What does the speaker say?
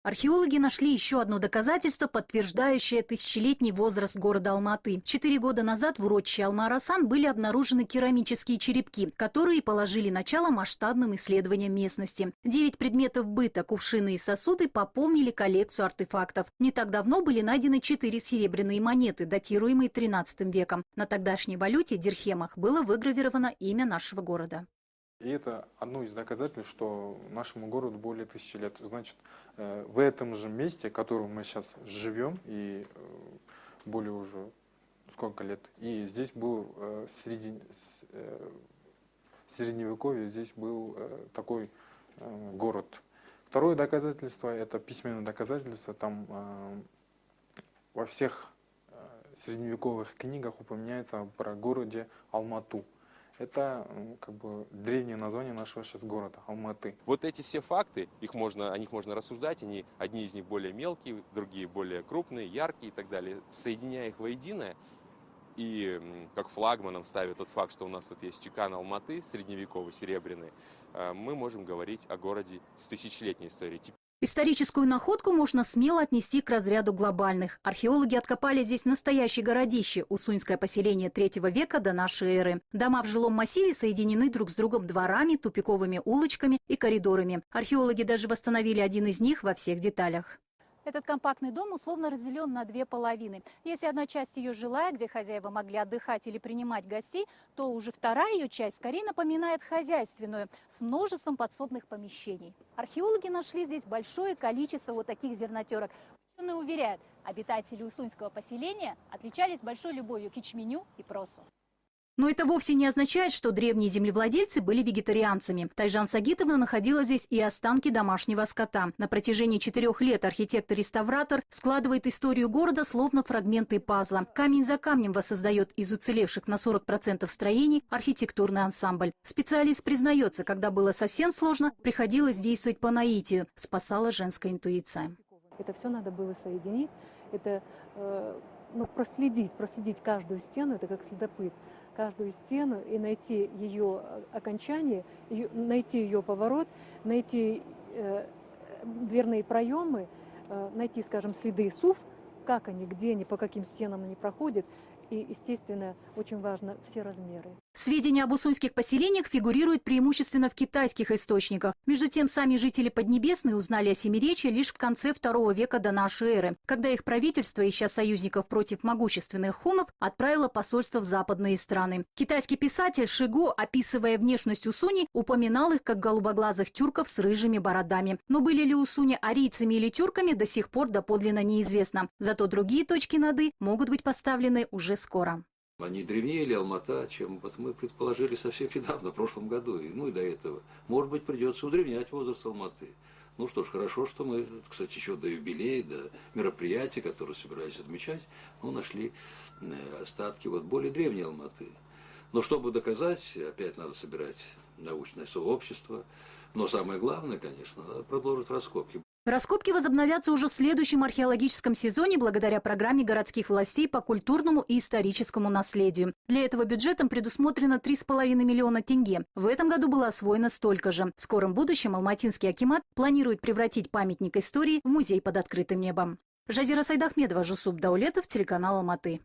Археологи нашли еще одно доказательство, подтверждающее тысячелетний возраст города Алматы. 4 года назад в урочище Алма-Арасан были обнаружены керамические черепки, которые положили начало масштабным исследованиям местности. 9 предметов быта, кувшины и сосуды пополнили коллекцию артефактов. Не так давно были найдены 4 серебряные монеты, датируемые 13 веком. На тогдашней валюте дирхемах было выгравировано имя нашего города. И это одно из доказательств, что нашему городу более 1000 лет. Значит, в этом же месте, в котором мы сейчас живем, и более уже сколько лет, и здесь был средневековье, здесь был такой город. Второе доказательство, это письменное доказательство, там во всех средневековых книгах упоминается про городе Алмату. Это как бы древнее название нашего сейчас города, Алматы. Вот эти все факты, о них можно рассуждать, одни из них более мелкие, другие более крупные, яркие и так далее. Соединяя их воедино, и как флагманом ставя тот факт, что у нас вот есть чекан Алматы, средневековый, серебряный, мы можем говорить о городе с тысячелетней историей. Историческую находку можно смело отнести к разряду глобальных. Археологи откопали здесь настоящее городище, усуньское поселение 3 века до нашей эры. Дома в жилом массиве соединены друг с другом дворами, тупиковыми улочками и коридорами. Археологи даже восстановили один из них во всех деталях. Этот компактный дом условно разделен на 2 половины. Если одна часть ее жилая, где хозяева могли отдыхать или принимать гостей, то уже вторая ее часть скорее напоминает хозяйственную, с множеством подсобных помещений. Археологи нашли здесь большое количество вот таких зернотерок. Ученые уверяют, обитатели усуньского поселения отличались большой любовью к ячменю и просу. Но это вовсе не означает, что древние землевладельцы были вегетарианцами. Тайжан Сагитовна находила здесь и останки домашнего скота. На протяжении 4 лет архитектор-реставратор складывает историю города словно фрагменты пазла. Камень за камнем воссоздает из уцелевших на 40% строений архитектурный ансамбль. Специалист признается, когда было совсем сложно, приходилось действовать по наитию. Спасала женская интуиция. Это все надо было соединить, это проследить каждую стену, это как следопыт. Каждую стену и найти ее окончание, найти ее поворот, найти дверные проемы, найти, скажем, следы СУФ, как они, где они, по каким стенам они проходят. И, естественно, очень важно все размеры. Сведения об усуньских поселениях фигурируют преимущественно в китайских источниках. Между тем, сами жители Поднебесной узнали о семиречье лишь в конце 2 века до нашей эры, когда их правительство, ища союзников против могущественных хунов, отправило посольство в западные страны. Китайский писатель Шиго, описывая внешность усуни, упоминал их как голубоглазых тюрков с рыжими бородами. Но были ли усуни арийцами или тюрками, до сих пор доподлинно неизвестно. Зато другие точки над «и» могут быть поставлены уже скоро. Они древнее или Алмата, чем вот мы предположили совсем недавно, в прошлом году, и до этого. Может быть, придется удревнять возраст Алматы. Ну что ж, хорошо, что мы, кстати, еще до юбилея, до мероприятия, которые собирались отмечать, нашли остатки более древней Алматы. Но чтобы доказать, опять надо собирать научное сообщество. Но самое главное, конечно, надо продолжить раскопки. Раскопки возобновятся уже в следующем археологическом сезоне благодаря программе городских властей по культурному и историческому наследию. Для этого бюджетом предусмотрено 3,5 миллиона тенге. В этом году было освоено столько же. В скором будущем Алматинский акимат планирует превратить памятник истории в музей под открытым небом. Жазира Сайдахмедова, Жусуп Даулетов, телеканал Алматы.